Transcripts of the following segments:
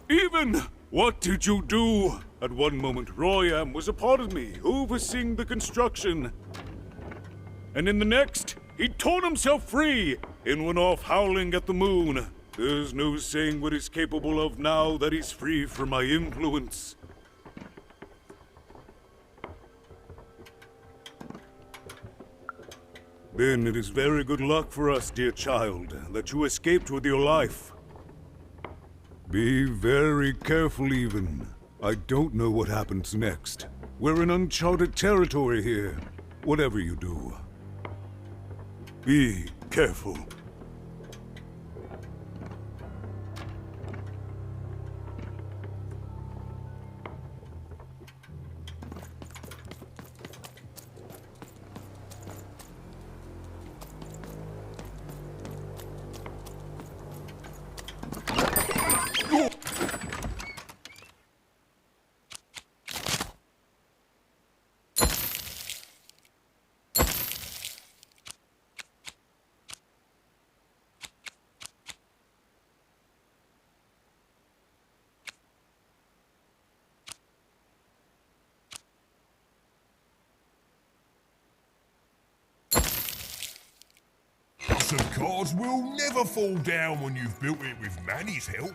Even! What did you do? At one moment, Royam was a part of me, overseeing the construction. And in the next, he torn himself free and went off howling at the moon. There's no saying what he's capable of now that he's free from my influence. Then it is very good luck for us, dear child, that you escaped with your life. Be very careful, even. I don't know what happens next. We're in uncharted territory here, whatever you do. Be careful. Of cards will never fall down when you've built it with Manny's help.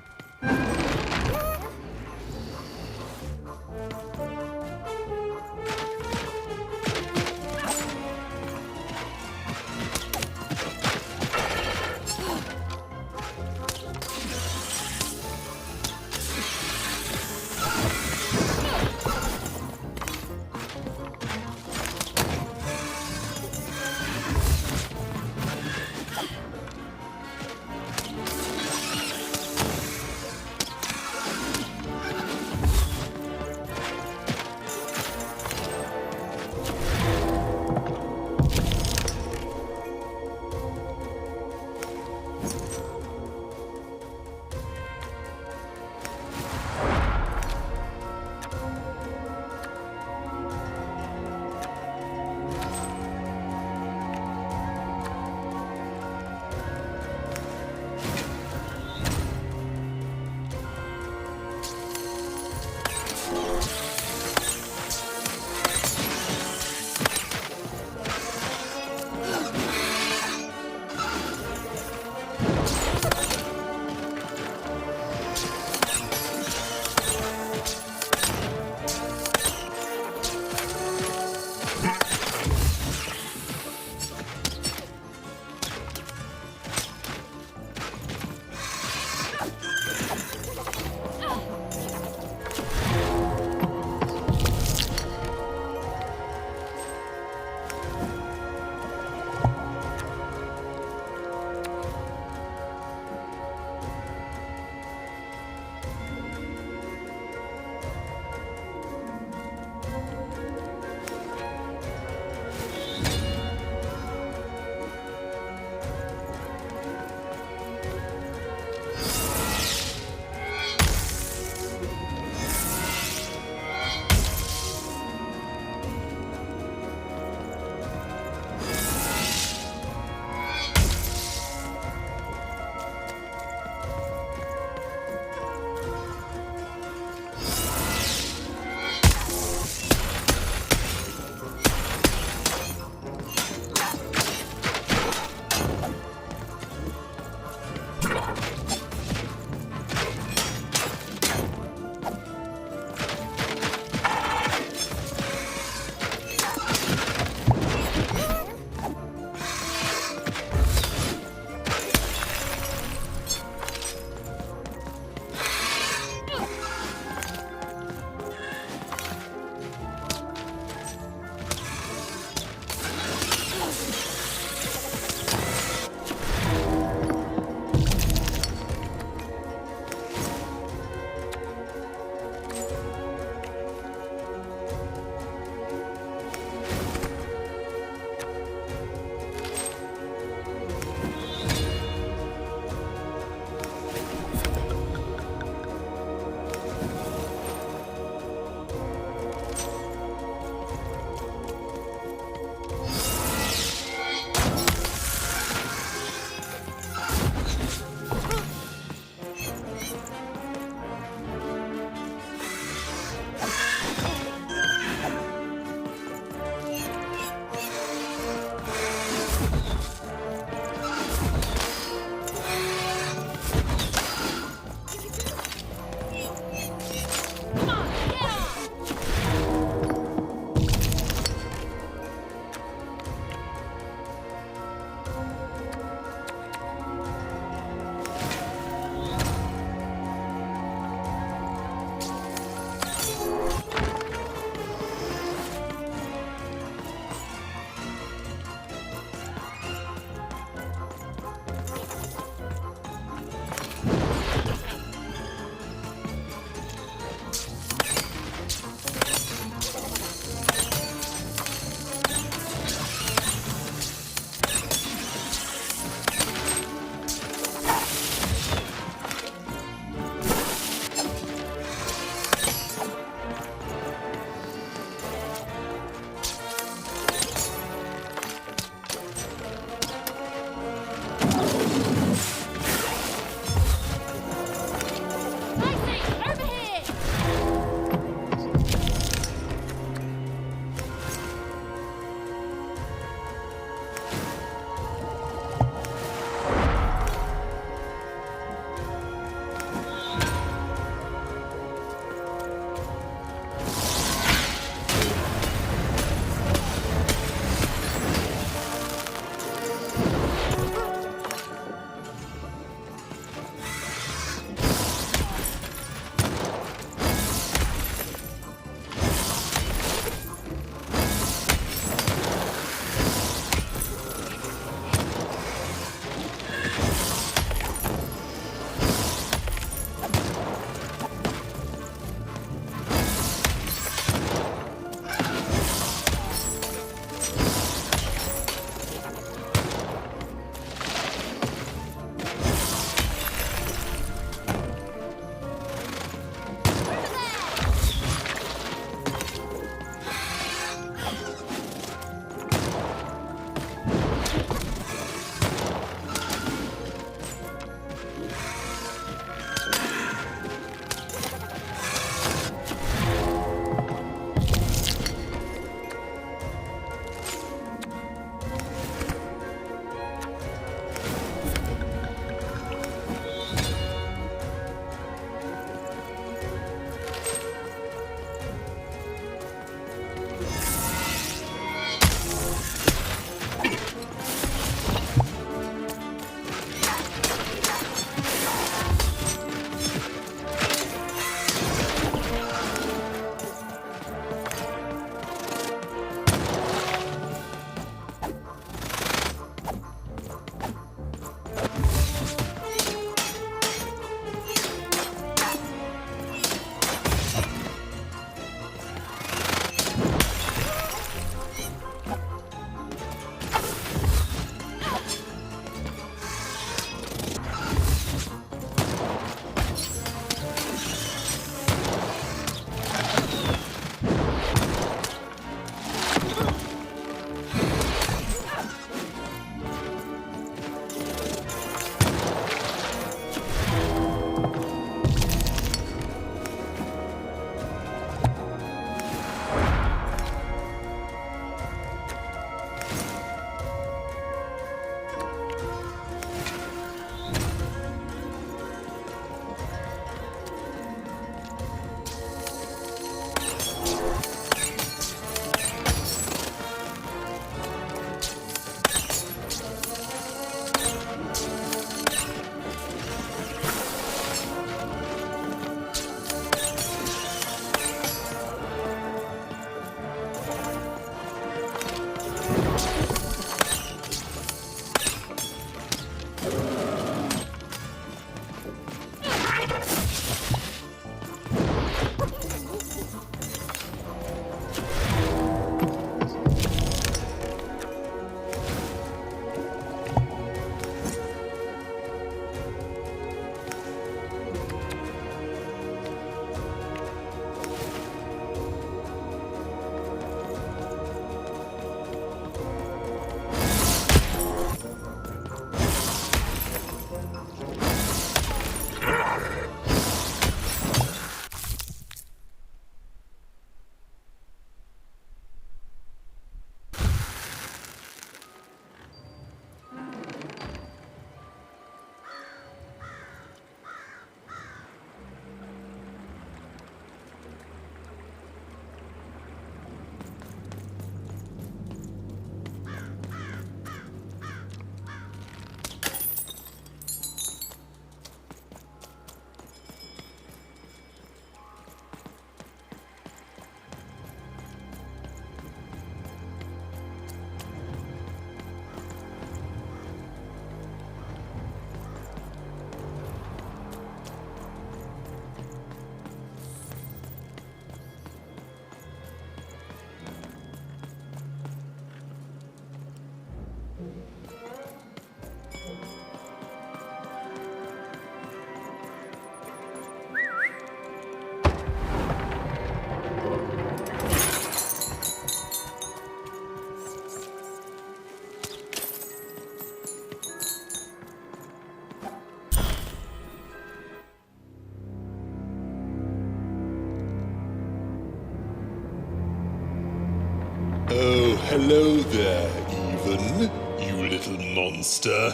Hello there, Even, you little monster.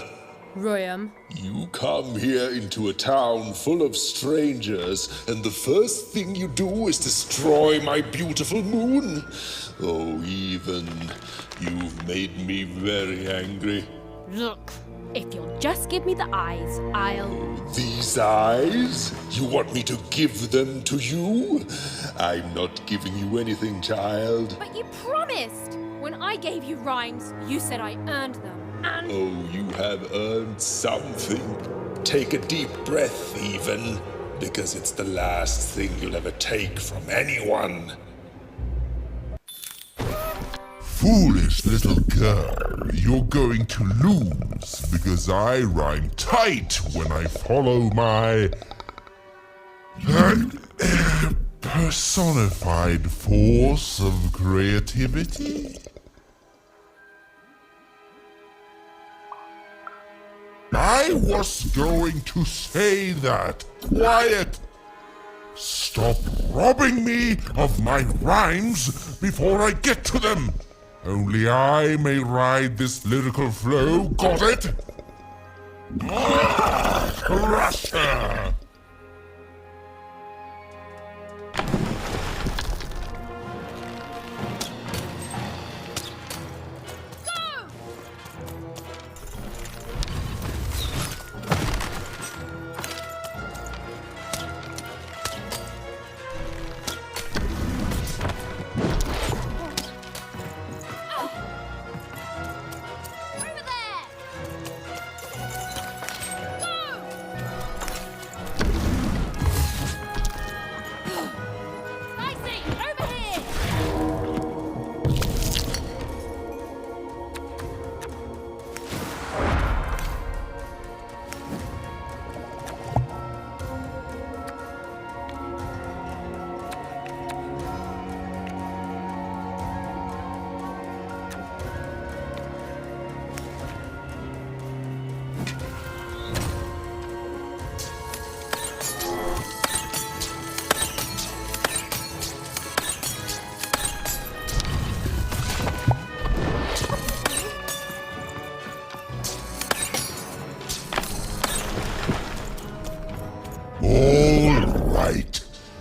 Royam. You come here into a town full of strangers, and the first thing you do is destroy my beautiful moon. Oh, Even, you've made me very angry. Look, if you'll just give me the eyes, I'll... These eyes? You want me to give them to you? I'm not giving you anything, child. But you promised! When I gave you rhymes, you said I earned them. And... Oh, you have earned something. Take a deep breath, Even, because it's the last thing you'll ever take from anyone. Foolish little girl, you're going to lose because I rhyme tight when I follow my personified force of creativity. I was going to say that. Quiet! Stop robbing me of my rhymes before I get to them. Only I may ride this lyrical flow, got it? Russia!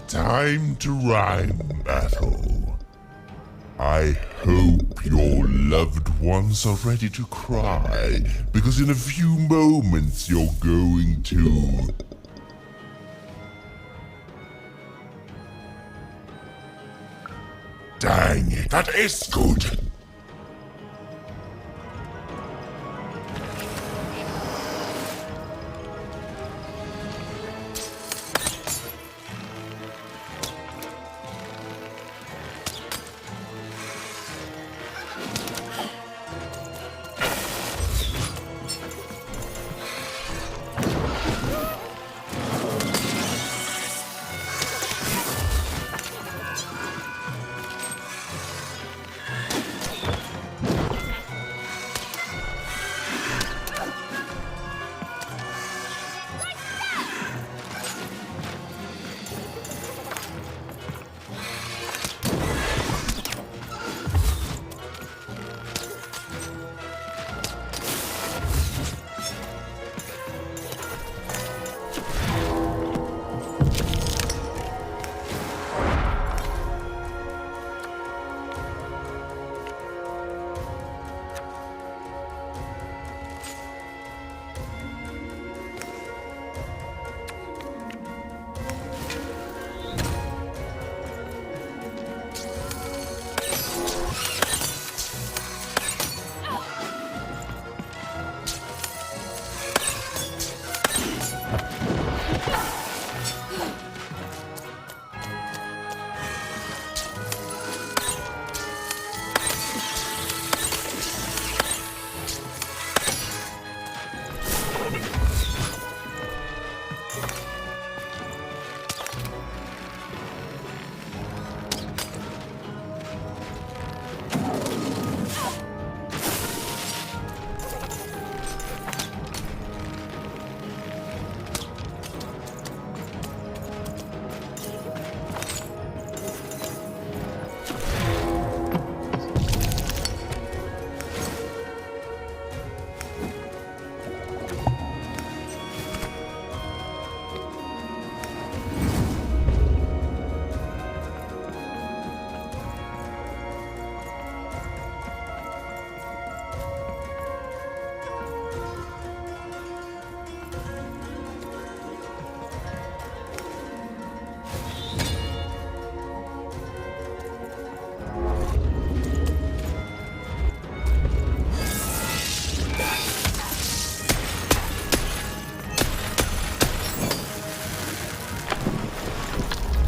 Time to rhyme battle. I hope your loved ones are ready to cry, because in a few moments you're going to... Dang it, that is good!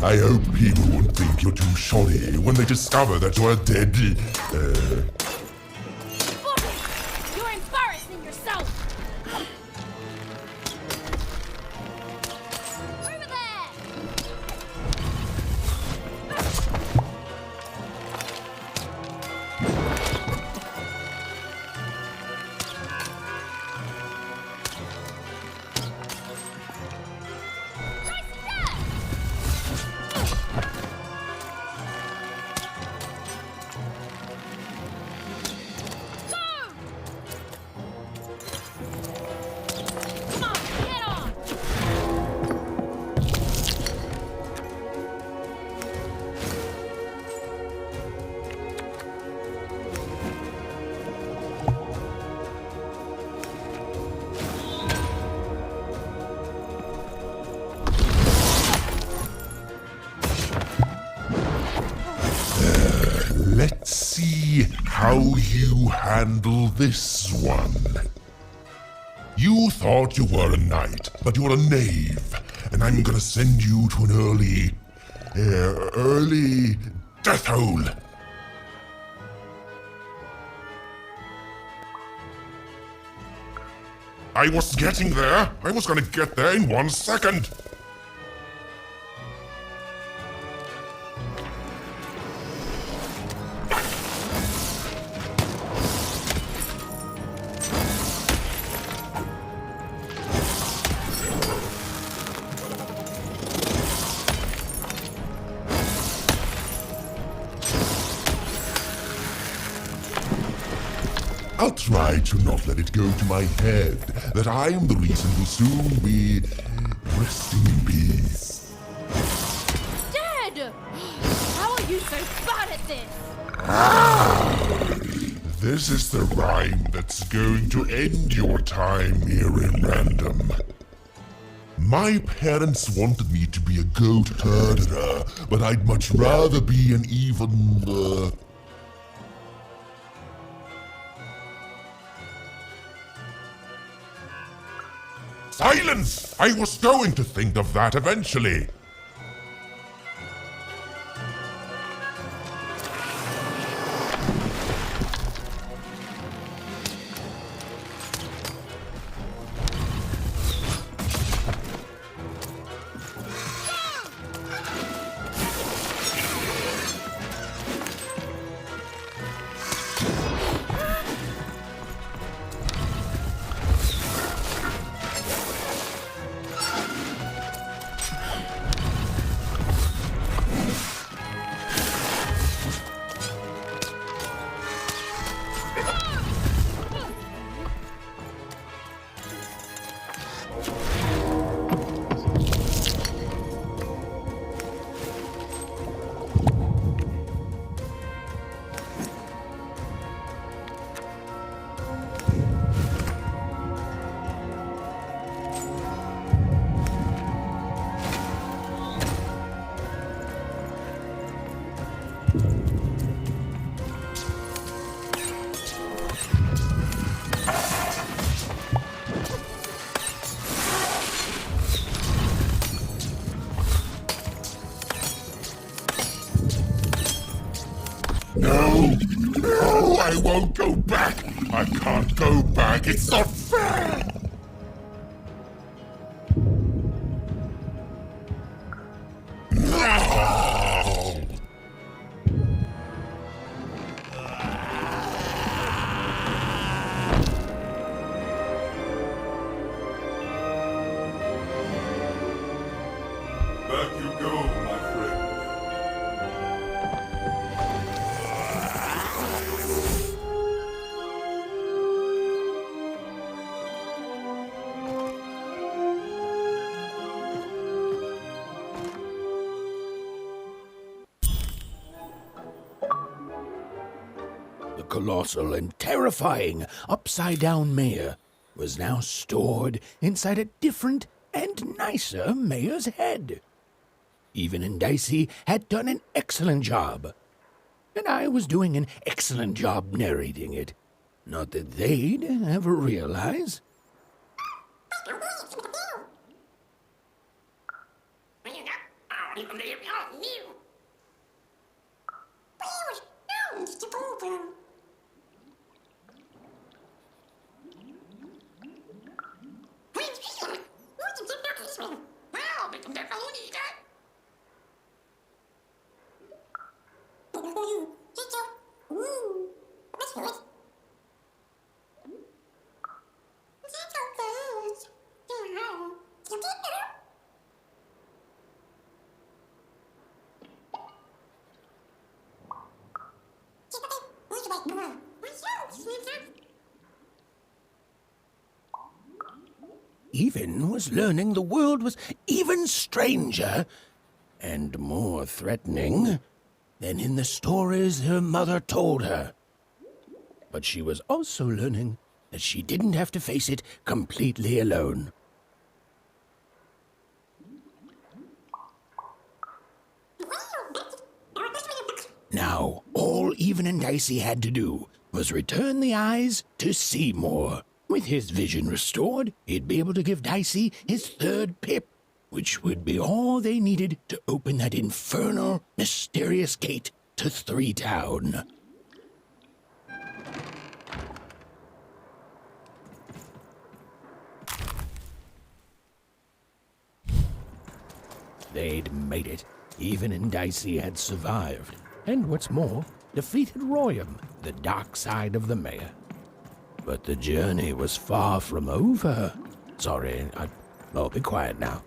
I hope people won't think you're too shoddy when they discover that you're dead. Bobby, you're embarrassing yourself! Over there! Come on, get on! Let's see how you handle this one. You thought you were a knight, but you're a knave, and I'm gonna send you to an early death hole. I was getting there. I was gonna get there in 1 second. I'll try to not let it go to my head that I am the reason you'll soon be resting in peace. Dead! How are you so bad at this? This is the rhyme that's going to end your time here in Random. My parents wanted me to be a goat herder, but I'd much rather be an even, Silence! I was going to think of that eventually. No, I won't go back. I can't go back. It's not fair. No. Back you go, my friend. The colossal and terrifying upside-down mayor was now stored inside a different and nicer mayor's head. Even and Dicey had done an excellent job, and I was doing an excellent job narrating it. Not that they'd ever realize. Even was learning the world was even stranger and more threatening than in the stories her mother told her. But she was also learning that she didn't have to face it completely alone. Now, all Even and Dicey had to do was return the eyes to Seymour. With his vision restored, he'd be able to give Dicey his third pip, which would be all they needed to open that infernal, mysterious gate to Three Town. They'd made it. Even and Dicey had survived. And what's more, defeated Royam, the dark side of the mayor. But the journey was far from over. Sorry, I'll be quiet now.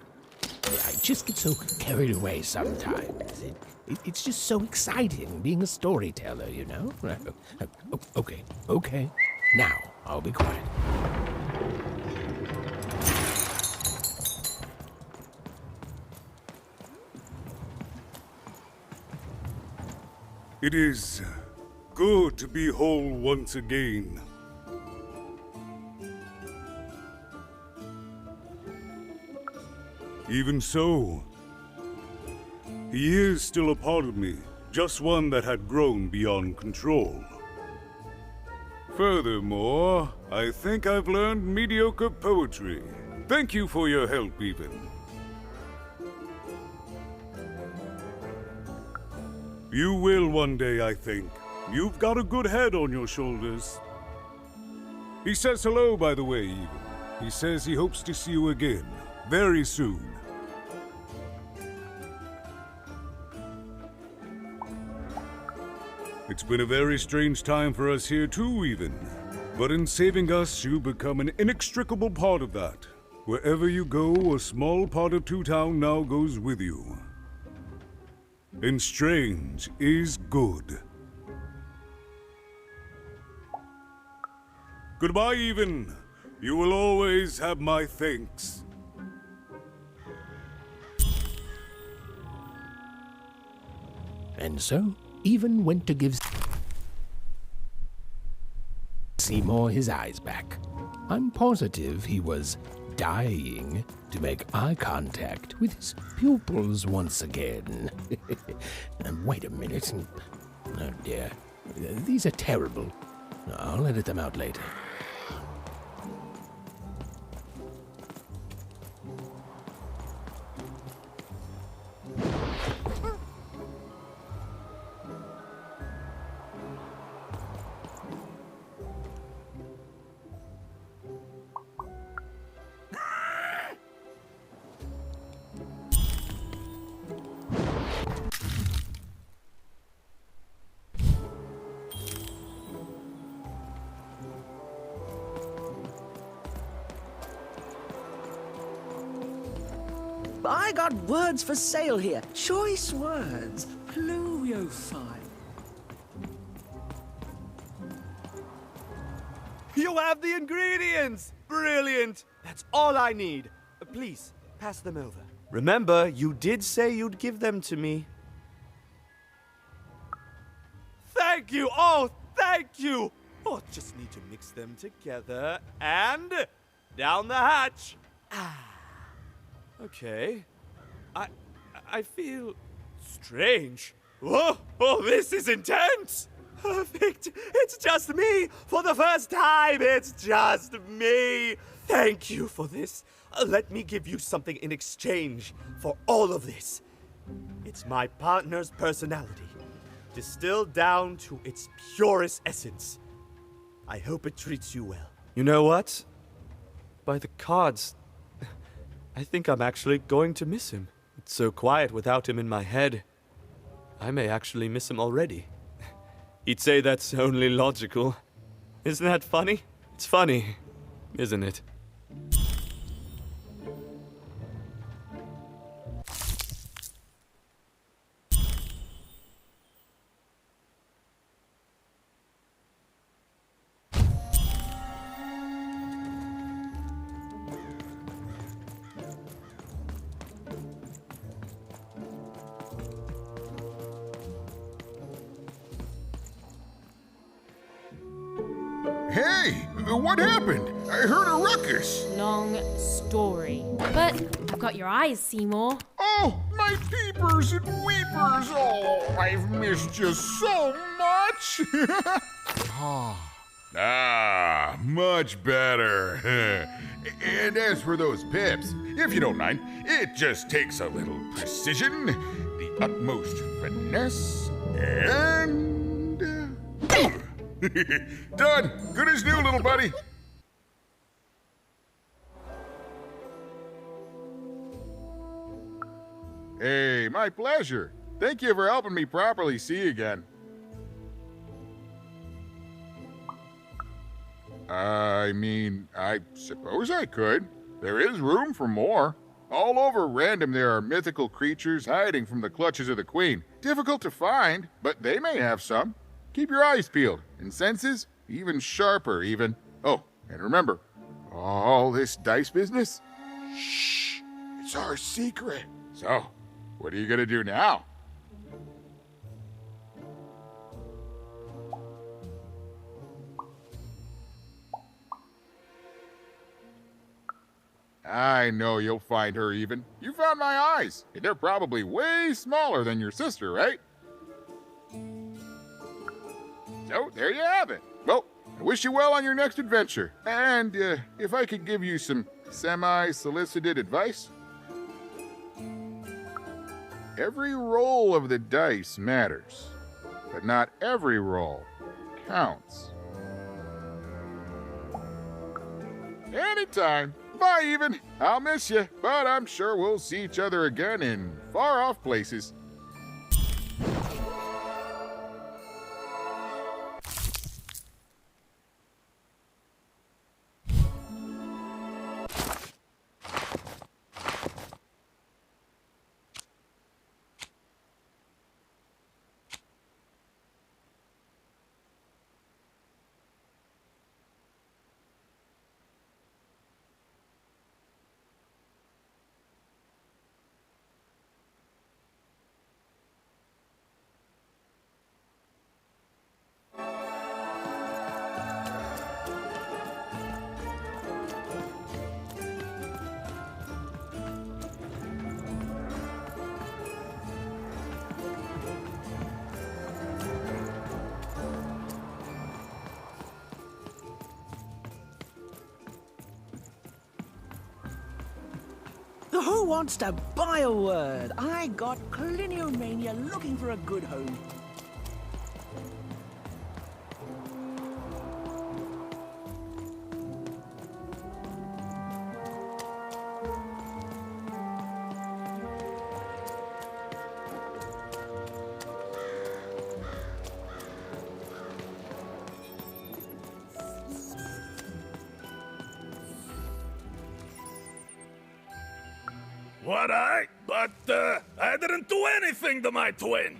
I just get so carried away sometimes. It's just so exciting being a storyteller, you know? Okay. Now, I'll be quiet. It is good to be whole once again. Even so, he is still a part of me, just one that had grown beyond control. Furthermore, I think I've learned mediocre poetry. Thank you for your help, Even. You will one day, I think. You've got a good head on your shoulders. He says hello, by the way, Even. He says he hopes to see you again, very soon. It's been a very strange time for us here too, Even. But in saving us, you become an inextricable part of that. Wherever you go, a small part of Two Town now goes with you. And strange is good. Goodbye, Even. You will always have my thanks. And so, Even went to give Seymour his eyes back. I'm positive he was dying to make eye contact with his pupils once again. Wait a minute. Oh dear. These are terrible. I'll edit them out later. I got words for sale here. Choice words. Pluviophile. You have the ingredients! Brilliant! That's all I need. Please, pass them over. Remember, you did say you'd give them to me. Thank you! Oh, thank you! Oh, just need to mix them together and down the hatch. Okay. I feel strange. Whoa! Oh, this is intense! Perfect! It's just me! For the first time, it's just me! Thank you for this. Let me give you something in exchange for all of this. It's my partner's personality, distilled down to its purest essence. I hope it treats you well. You know what? By the cards, I think I'm actually going to miss him. It's so quiet without him in my head. I may actually miss him already. He'd say that's only logical. Isn't that funny? It's funny, isn't it? Hey, what happened? I heard a ruckus. Long story. But I've got your eyes, Seymour. Oh, my peepers and weepers. Oh, I've missed you so much. Much better. And as for those pips, if you don't mind, it just takes a little precision, the utmost finesse, and... Done. Good as new, little buddy. Hey, my pleasure. Thank you for helping me properly see again. I mean, I suppose I could. There is room for more. All over Random there are mythical creatures hiding from the clutches of the Queen. Difficult to find, but they may have some. Keep your eyes peeled, and senses even sharper, even. Oh, and remember, all this dice business? Shh, it's our secret. So, what are you gonna do now? I know you'll find her even. You found my eyes, and they're probably way smaller than your sister, right? So, there you have it. Well, I wish you well on your next adventure. And if I could give you some semi-solicited advice. Every roll of the dice matters, but not every roll counts. Anytime. Bye, even. I'll miss you, but I'm sure we'll see each other again in far-off places. Who wants to buy a word? I got Cliniomania looking for a good home. What But I didn't do anything to my twin.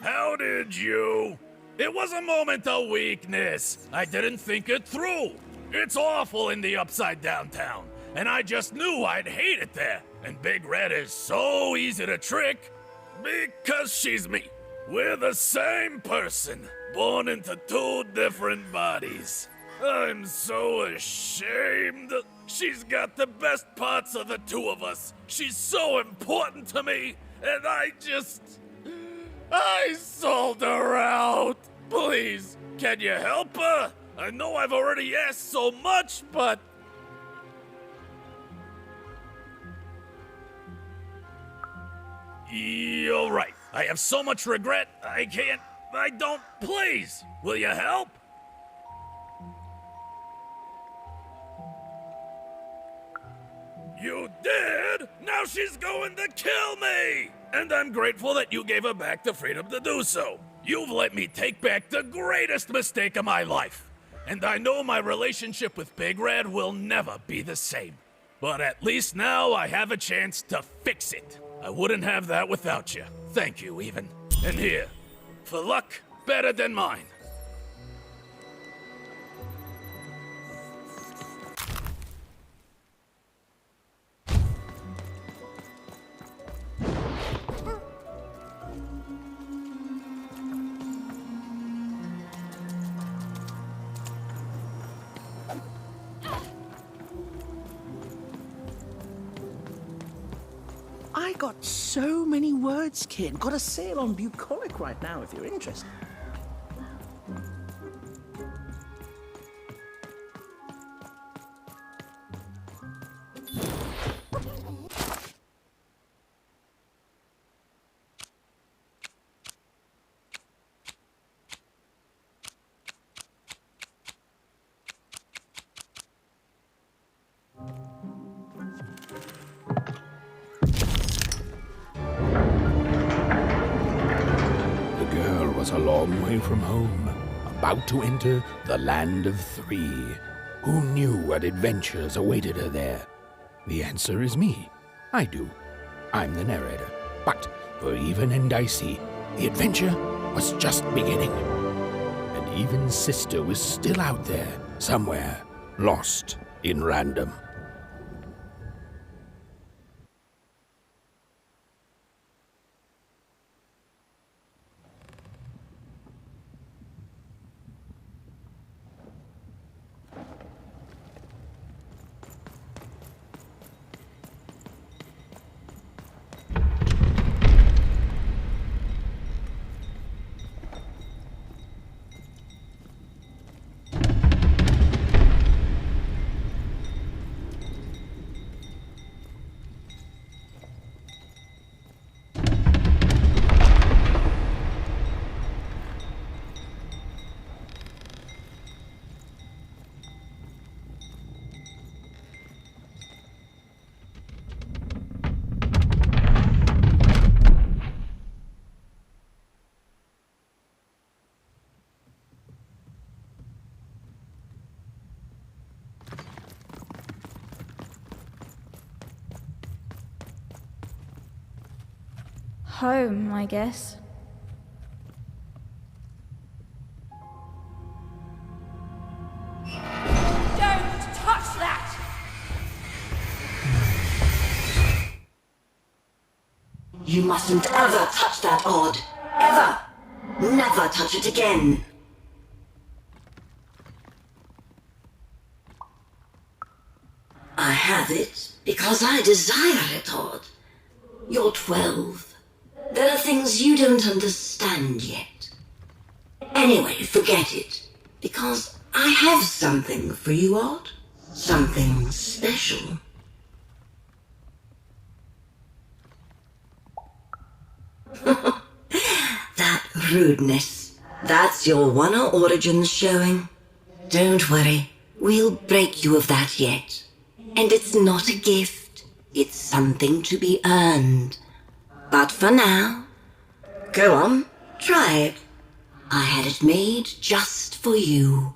How did you? It was a moment of weakness. I didn't think it through. It's awful in the upside down town, and I just knew I'd hate it there. And Big Red is so easy to trick because she's me. We're the same person, born into two different bodies. I'm so ashamed. She's got the best parts of the two of us. She's so important to me, and I sold her out. Please, can you help her? I know I've already asked so much, but... You're right. I have so much regret, I don't. Please, will you help? You did? Now she's going to kill me! And I'm grateful that you gave her back the freedom to do so. You've let me take back the greatest mistake of my life. And I know my relationship with Big Red will never be the same. But at least now I have a chance to fix it. I wouldn't have that without you. Thank you, even. And here, for luck better than mine. I got so many words, kid. Got a sale on bucolic right now if you're interested. Was a long way from home, about to enter the land of three. Who knew what adventures awaited her there? The answer is me. I do. I'm the narrator. But for Even and Dicey, the adventure was just beginning. And Even's sister was still out there, somewhere, lost in random. Home, I guess. Don't touch that! You mustn't ever touch that, Odd. Ever! Never touch it again. I have it because I desire it, Odd. You're 12. There are things you don't understand yet. Anyway, forget it. Because I have something for you, Odd. Something special. That rudeness. That's your One-er origins showing. Don't worry. We'll break you of that yet. And it's not a gift. It's something to be earned. But for now, go on, try it. I had it made just for you.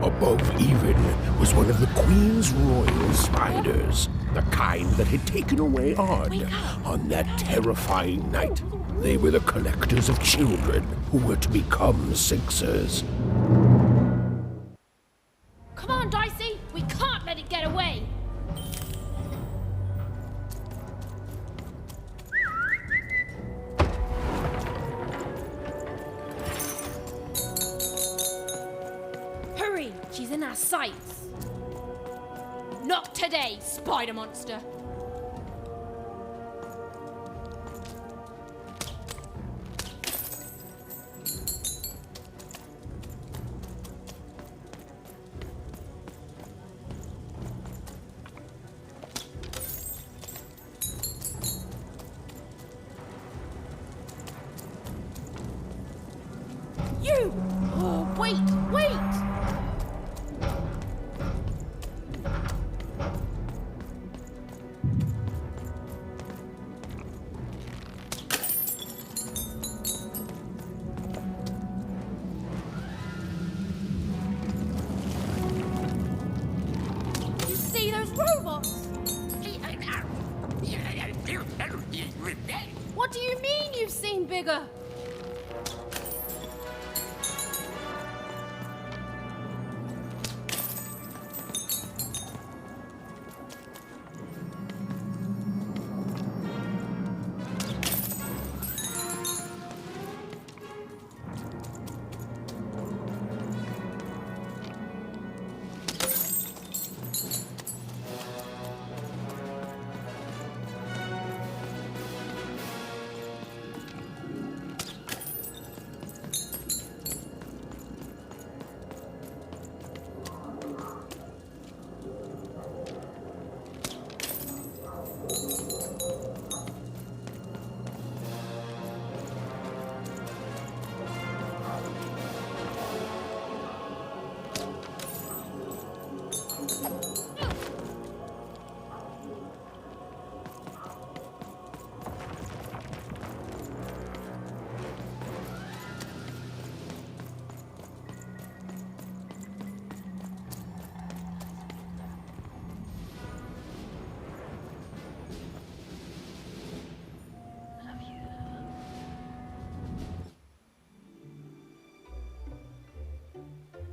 Above Even was one of the Queen's royal spiders, the kind that had taken away Odd on that terrifying night. They were the collectors of children who were to become Sixers. Come on, Dicey! We can't let it get away! Not today, spider monster. You! Oh, wait! You see those robots? What do you mean you've seen bigger?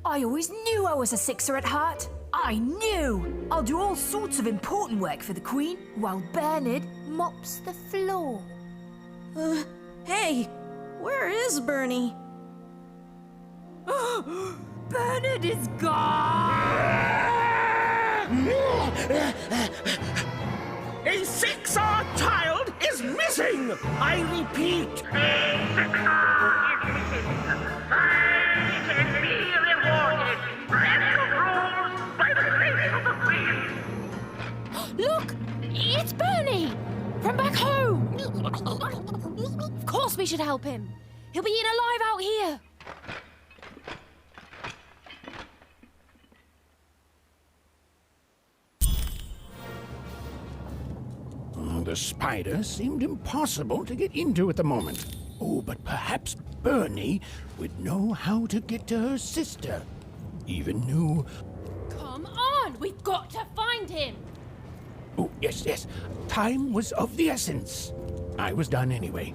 I always knew I was a sixer at heart. I knew! I'll do all sorts of important work for the Queen, while Bernard mops the floor. Hey, where is Bernie? Bernard is gone! A 6-year child is missing! I repeat, Look! It's Bernie! From back home! Of course we should help him. He'll be eaten alive out here. The spider seemed impossible to get into at the moment. Oh, but perhaps Bernie would know how to get to her sister. Even knew... Come on! We've got to find him! Oh, yes. Time was of the essence. I was done anyway.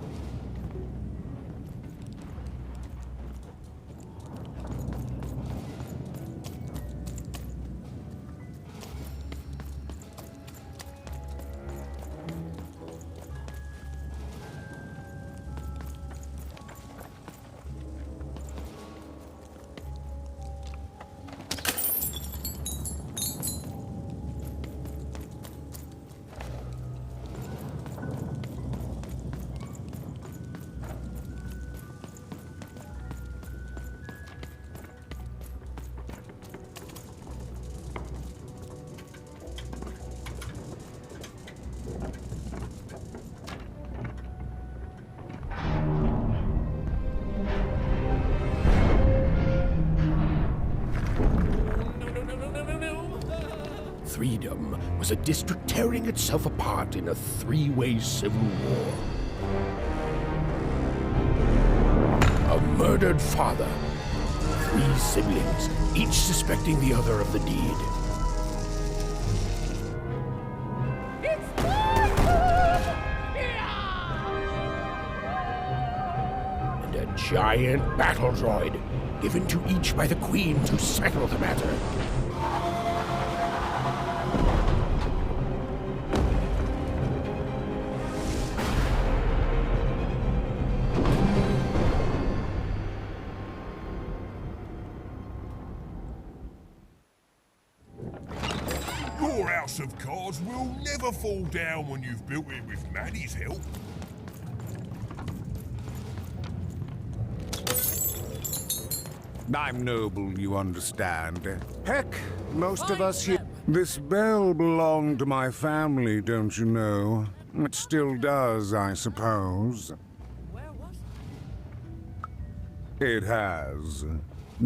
Freedom was a district tearing itself apart in a three-way civil war. A murdered father, 3 siblings, each suspecting the other of the deed. And a giant battle droid, given to each by the Queen to settle the matter. Your house of cards will never fall down when you've built it with Maddie's help. I'm noble, you understand. Heck, most of us here... This bell belonged to my family, don't you know? It still does, I suppose. Where was It has.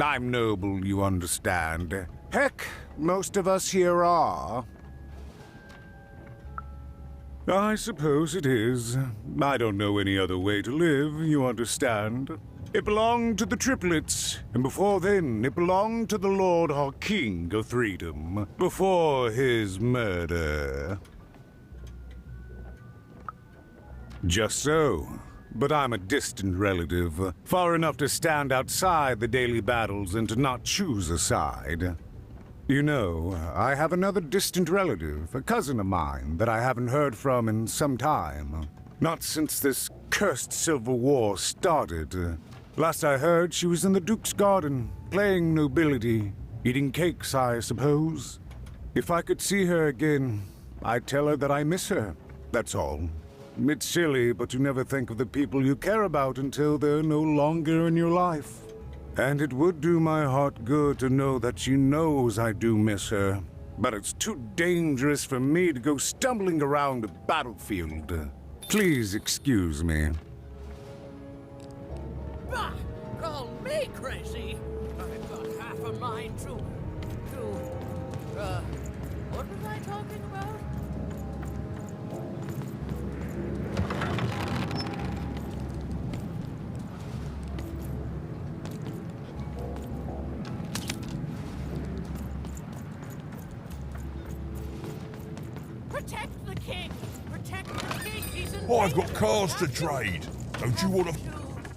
I'm noble, you understand. Heck, most of us here are. I suppose it is. I don't know any other way to live, you understand. It belonged to the triplets, and before then it belonged to the Lord our King of Freedom, before his murder. Just so. But I'm a distant relative, far enough to stand outside the daily battles and to not choose a side. You know, I have another distant relative, a cousin of mine, that I haven't heard from in some time. Not since this cursed Civil War started. Last I heard, she was in the Duke's garden, playing nobility, eating cakes, I suppose. If I could see her again, I'd tell her that I miss her, that's all. It's silly, but you never think of the people you care about until they're no longer in your life. And it would do my heart good to know that she knows I do miss her. But it's too dangerous for me to go stumbling around a battlefield. Please excuse me. Bah! Call me crazy! I've got half a mind to... what was I talking about? Protect the king! Protect the king! He's in I've got cars to trade. Don't you want to...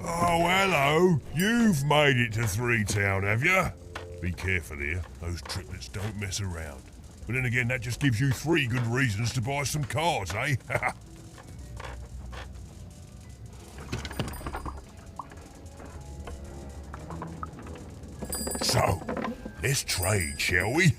Oh, hello. You've made it to Three Town, have you? Be careful here. Those triplets don't mess around. But then again, that just gives you 3 good reasons to buy some cars, eh? So, let's trade, shall we?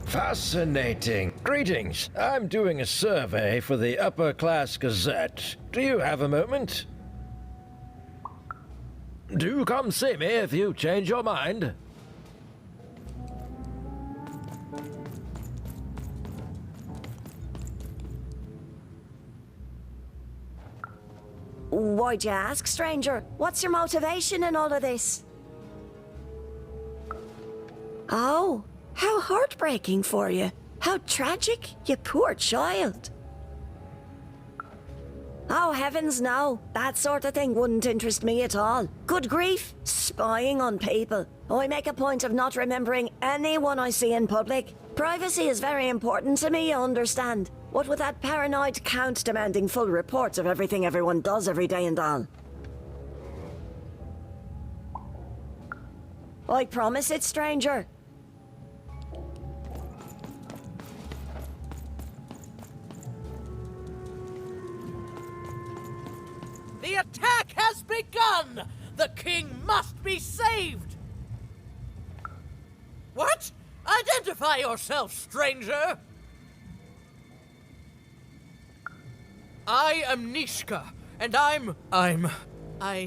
Fascinating. Greetings. I'm doing a survey for the Upper Class Gazette. Do you have a moment? Do come see me if you change your mind. Why'd you ask, stranger? What's your motivation in all of this? Oh, how heartbreaking for you. How tragic, you poor child. Oh, heavens no. That sort of thing wouldn't interest me at all. Good grief, spying on people. I make a point of not remembering anyone I see in public. Privacy is very important to me, you understand. What with that paranoid count demanding full reports of everything everyone does every day and all. I promise it, stranger. The attack has begun! The king must be saved! What? Identify yourself, stranger! I am Nishka, and I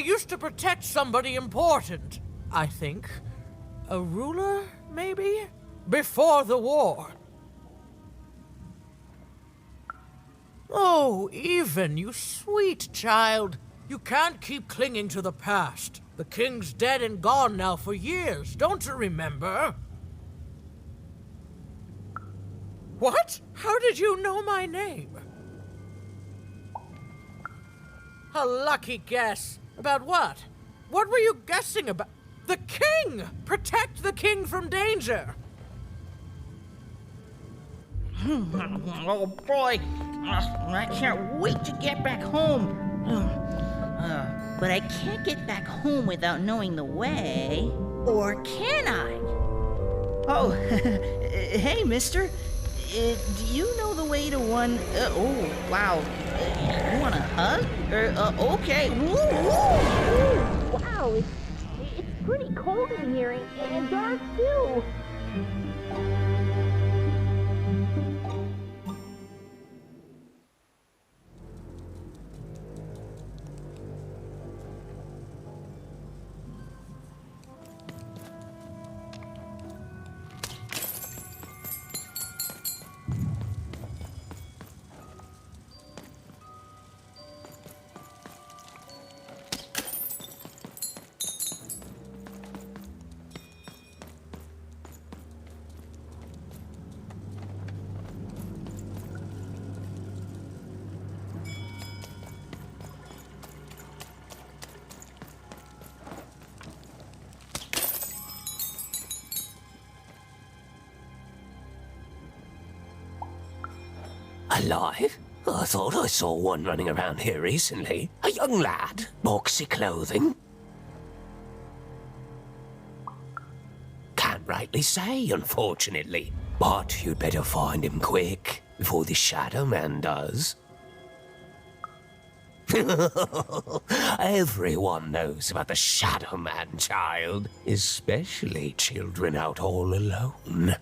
used to protect somebody important, I think. A ruler, maybe? Before the war. Oh, Even, you sweet child. You can't keep clinging to the past. The king's dead and gone now for years, don't you remember? What? How did you know my name? A lucky guess. About what? What were you guessing about? The king! Protect the king from danger! Oh boy, I can't wait to get back home. But I can't get back home without knowing the way. Or can I? Oh, hey, mister. Do you know the way to one... oh, wow. You want a hug? Okay. Wow, it's pretty cold in here and dark too. Alive? I thought I saw one running around here recently. A young lad, boxy clothing. Can't rightly say, unfortunately. But you'd better find him quick, before the Shadow Man does. Everyone knows about the Shadow Man, child. Especially children out all alone.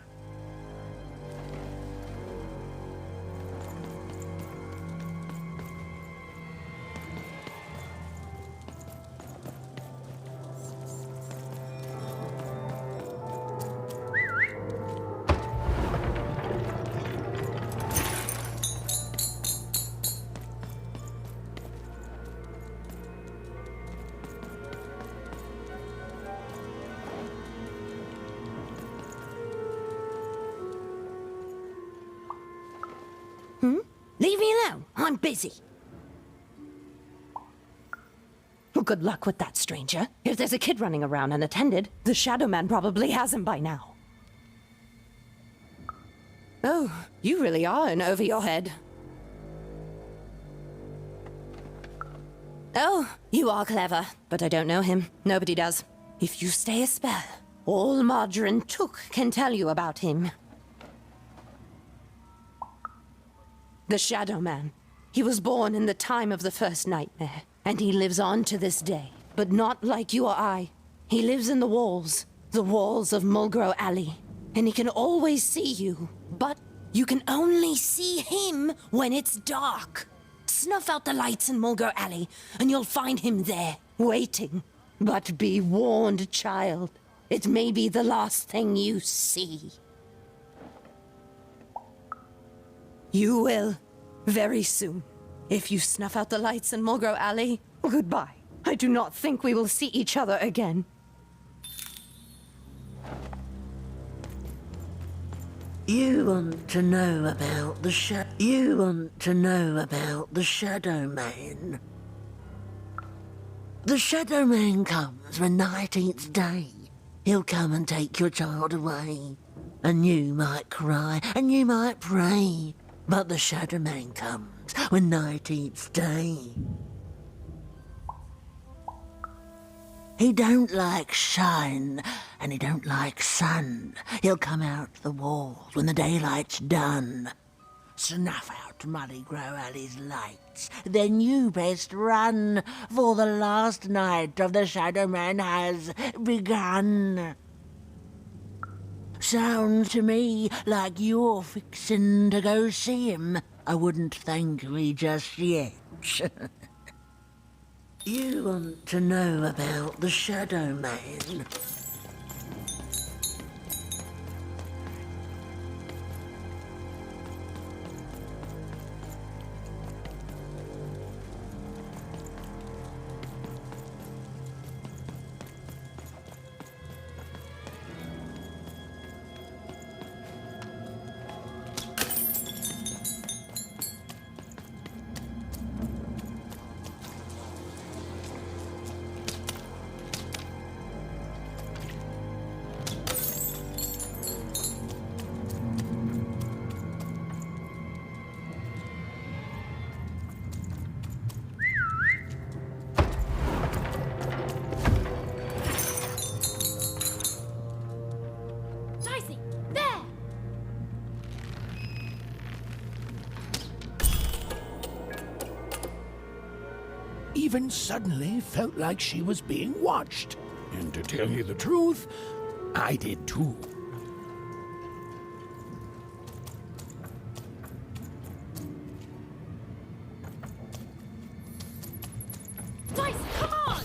Leave me alone. I'm busy. Well, good luck with that, stranger. If there's a kid running around unattended, the Shadow Man probably has him by now. Oh, you really are in over your head. Oh, you are clever, but I don't know him. Nobody does. If you stay a spell, all Margarine Took can tell you about him. The Shadow Man. He was born in the time of the first nightmare, and he lives on to this day. But not like you or I. He lives in the walls of Mulgrew Alley. And he can always see you, but you can only see him when it's dark. Snuff out the lights in Mulgrew Alley, and you'll find him there, waiting. But be warned, child. It may be the last thing you see. You will, very soon. If you snuff out the lights in Mulgrew Alley, goodbye. I do not think we will see each other again. You want to know about the Shadow Man. The Shadow Man comes when night eats day. He'll come and take your child away. And you might cry, and you might pray. But the Shadow Man comes when night eats day. He don't like shine, and he don't like sun. He'll come out the walls when the daylight's done. snuff out Molly Grow Alley's lights, then you best run, for the last night of the Shadow Man has begun. Sounds to me like you're fixin' to go see him. I wouldn't thank me just yet. You want to know about the Shadow Man? Even suddenly felt like she was being watched. And to tell you the truth, I did too. Dicey, come on!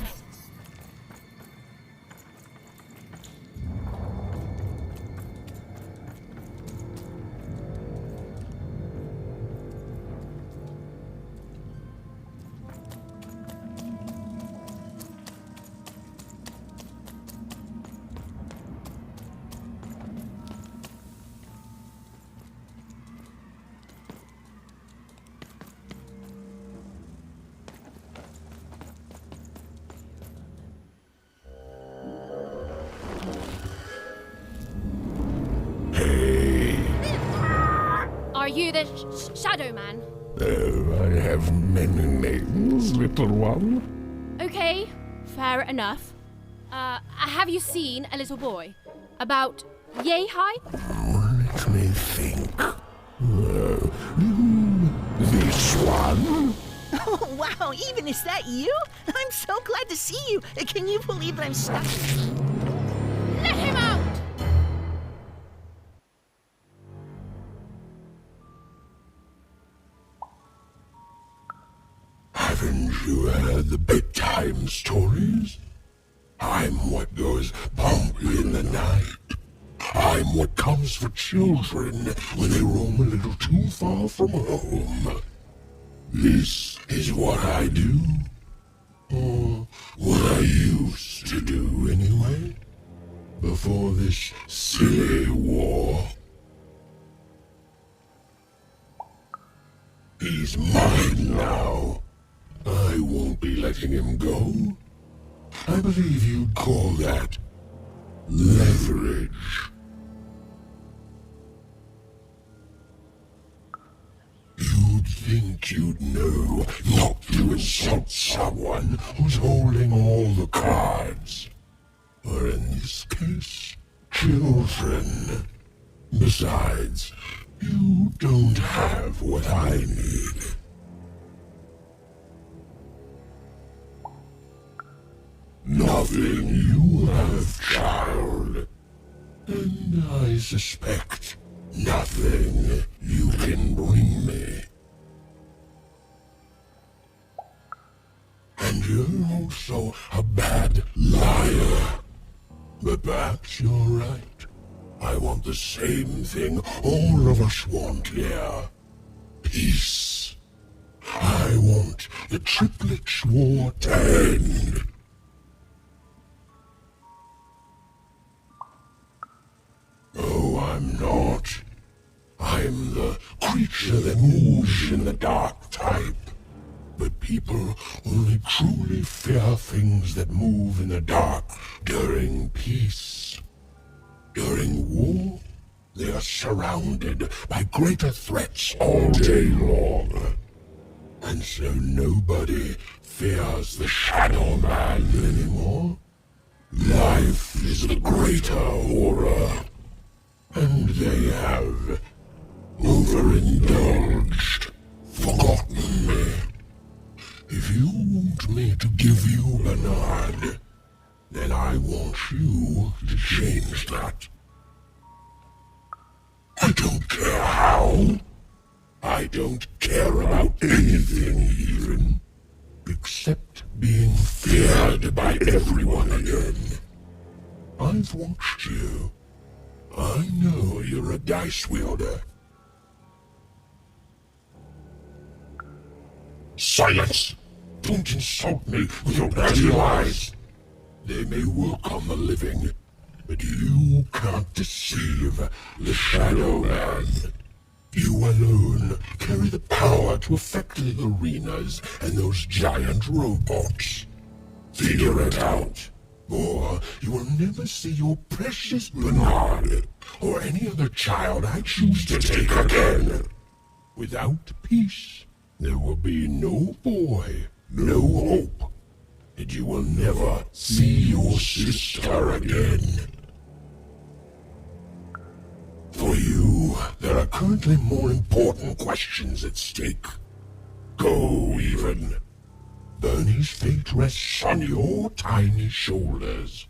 Are you the Shadow Man? Oh, I have many names, little one. Okay, fair enough. Have you seen a little boy? About yay high? Let me think. This one? Oh, wow, even is that you? I'm so glad to see you. Can you believe that I'm stuck? Let him out! Haven't you heard the bedtime stories? I'm what goes bump in the night. I'm what comes for children when they roam a little too far from home. This is what I do. Or what I used to do anyway. Before this silly war. He's mine now. I won't be letting him go. I believe you'd call that leverage. You'd think you'd know not to insult someone who's holding all the cards. Or in this case, children. Besides, you don't have what I need. Nothing you have, child. And I suspect nothing you can bring me. And you're also a bad liar. But perhaps you're right. I want the same thing all of us want here. Peace. I want the triplets' war to end. Oh, I'm not. I'm the creature that moves in the dark type. But people only truly fear things that move in the dark during peace. During war, they are surrounded by greater threats all day long. And so nobody fears the Shadow Man anymore. Life is the greater horror. And they have overindulged. to give you Bernard, then I want you to change that. I don't care how. I don't care about anything even, except being feared by everyone again. I've watched you. I know you're a dice wielder. Silence! Don't insult me with your bloody lies. They may work on the living, but you can't deceive the Shadow Man. You alone carry the power to affect the arenas and those giant robots. Figure it out, or you will never see your precious Bernard or any other child I choose to take again. Without peace, there will be no boy, no hope, and you will never see your sister again. For you, there are currently more important questions at stake. Go, even. Bernie's fate rests on your tiny shoulders,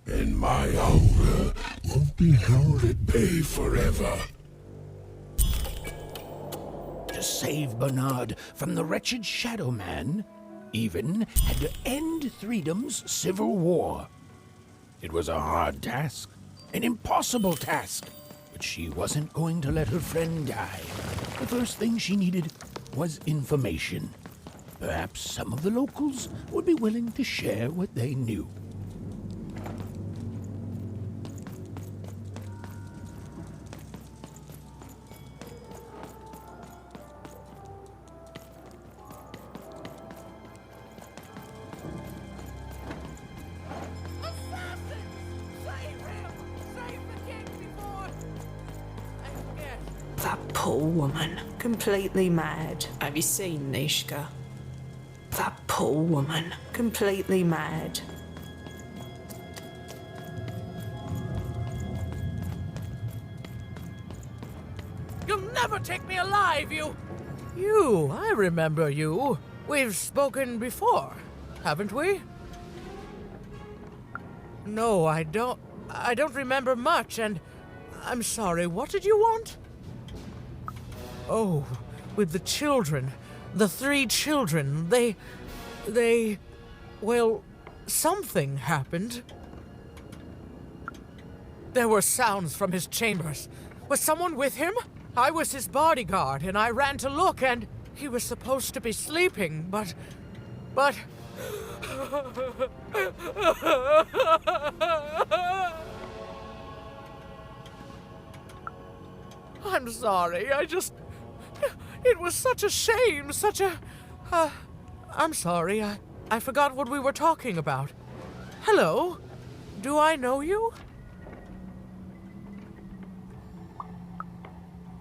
and my hunger won't be held at bay forever. To save Bernard from the wretched Shadow Man, Even had to end Threedom's civil war. It was a hard task, an impossible task, but she wasn't going to let her friend die. The first thing she needed was information. Perhaps some of the locals would be willing to share what they knew. That poor woman, completely mad. Have you seen Nishka? That poor woman, completely mad. You'll never take me alive, you! You, I remember you. We've spoken before, haven't we? No, I don't remember much, and I'm sorry, what did you want? Oh, with the children. The 3 children. Well, something happened. There were sounds from his chambers. Was someone with him? I was his bodyguard, and I ran to look, and he was supposed to be sleeping, but... I'm sorry, it was such a shame, I'm sorry, I forgot what we were talking about. Hello? Do I know you?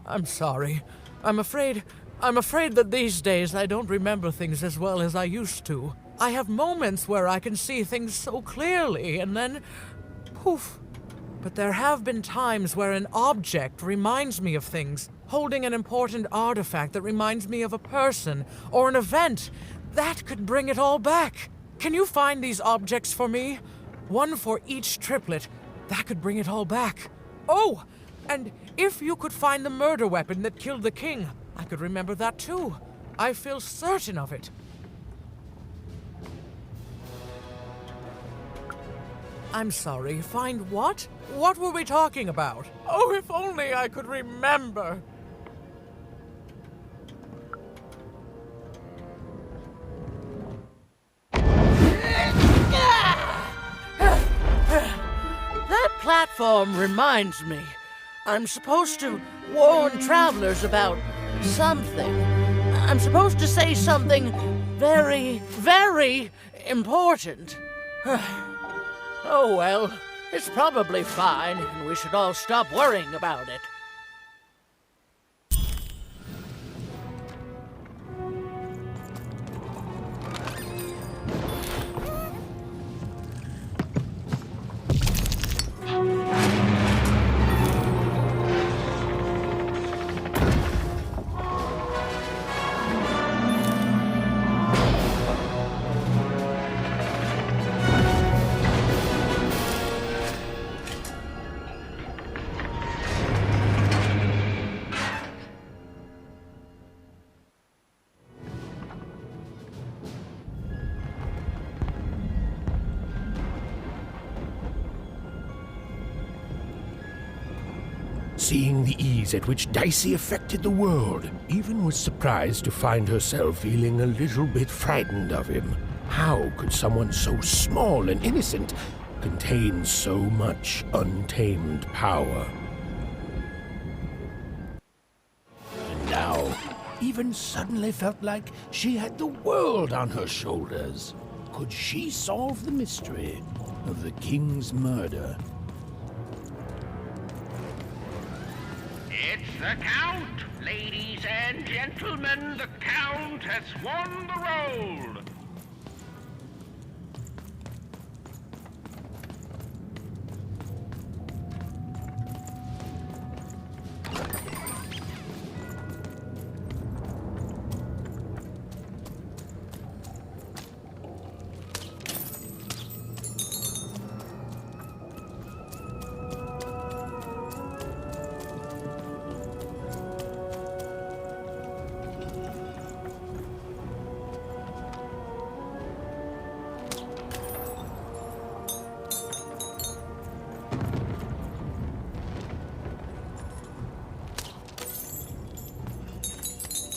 I'm sorry. I'm afraid that these days I don't remember things as well as I used to. I have moments where I can see things so clearly, and then... poof. But there have been times where an object reminds me of things, holding an important artifact that reminds me of a person or an event. That could bring it all back. Can you find these objects for me? One for each triplet. That could bring it all back. Oh, and if you could find the murder weapon that killed the king, I could remember that too. I feel certain of it. I'm sorry, find what? What were we talking about? Oh, if only I could remember. That platform reminds me. I'm supposed to warn travelers about something. I'm supposed to say something very, very important. Oh well, it's probably fine, and we should all stop worrying about it. seeing the ease at which Dicey affected the world, even was surprised to find herself feeling a little bit frightened of him. How could someone so small and innocent contain so much untamed power? And now, even suddenly felt like she had the world on her shoulders. Could she solve the mystery of the king's murder? It's the Count! Ladies and gentlemen, the Count has won the roll!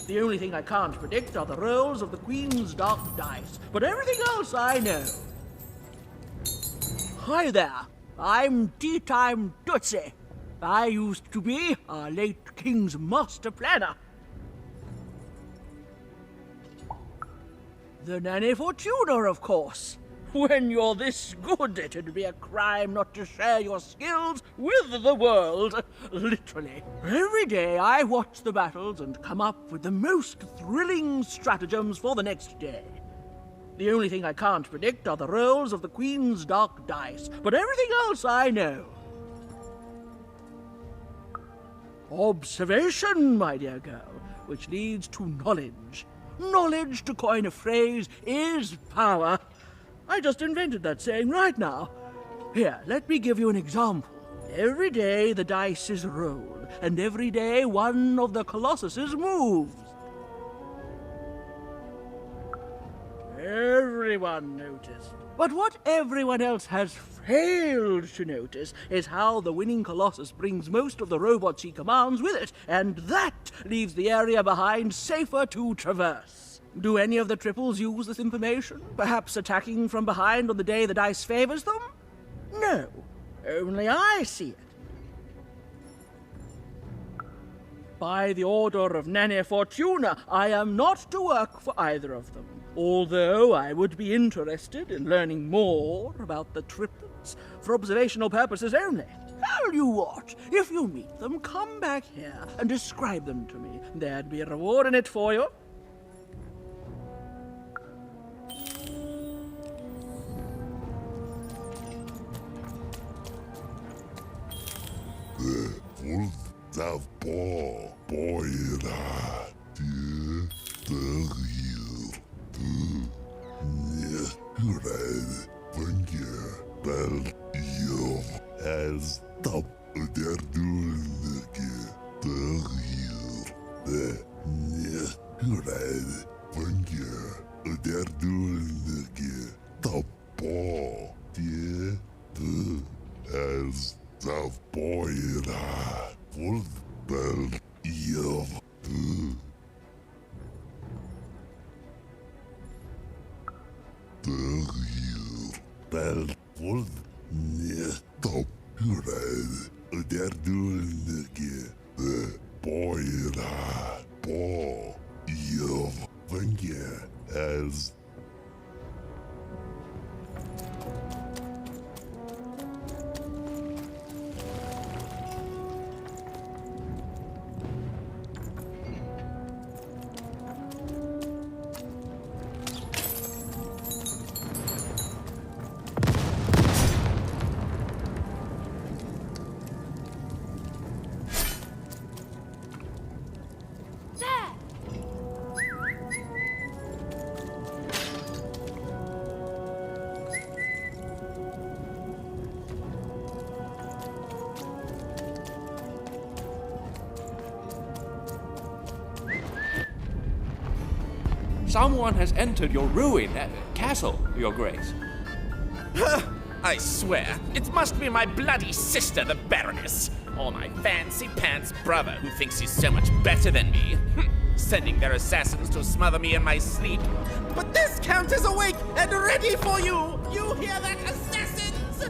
The only thing I can't predict are the rolls of the Queen's dark dice, but everything else I know. Hi there, I'm Tea Time Dicey. I used to be our late King's master planner. The Nanny Fortuna, of course. When you're this good, it'd be a crime not to share your skills with the world. Literally. Every day I watch the battles and come up with the most thrilling stratagems for the next day. The only thing I can't predict are the rolls of the Queen's dark dice, but everything else I know. Observation, my dear girl, which leads to knowledge. Knowledge, to coin a phrase, is power. I just invented that saying right now. Here, let me give you an example. Every day the dice is rolled, and every day one of the colossuses moves. Everyone noticed. But what everyone else has failed to notice is how the winning colossus brings most of the robots he commands with it, and that leaves the area behind safer to traverse. Do any of the triples use this information? Perhaps attacking from behind on the day the dice favors them? No, only I see it. By the order of Nanny Fortuna, I am not to work for either of them, although I would be interested in learning more about the triplets for observational purposes only. Tell you what, if you meet them, come back here and describe them to me. There'd be a reward in it for you. The Wolf boira die real red when you bel you as top der dulke the real the red when you der dulke top die as the boira Wolf bel you the real bel wolf near top red der dulke the boy you when you as Someone has entered your ruin, castle, Your Grace. I swear, it must be my bloody sister, the Baroness. Or my fancy pants brother who thinks he's so much better than me, sending their assassins to smother me in my sleep. But this count is awake and ready for you! You hear that, assassins?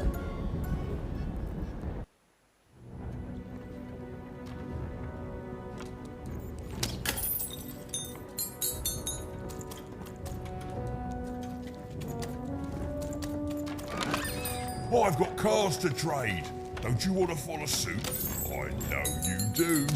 I've got cars to trade. Don't you want to follow suit? I know you do.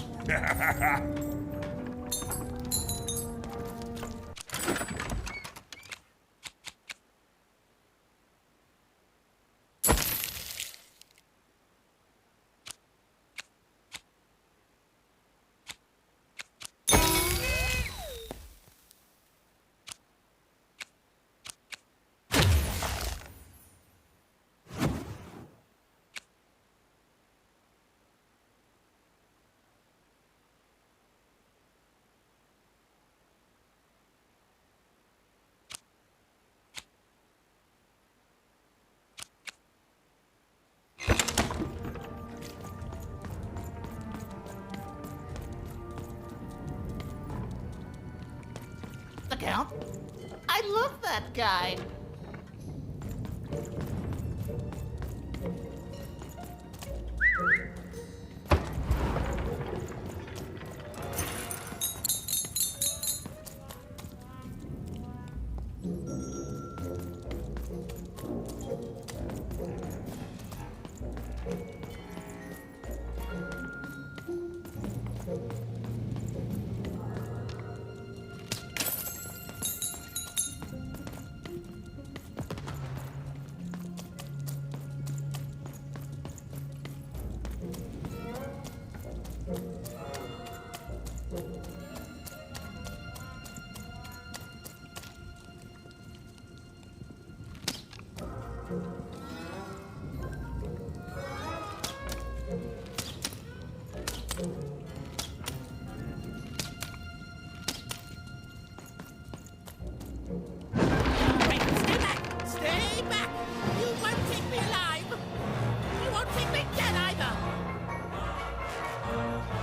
The Count? I love that guy.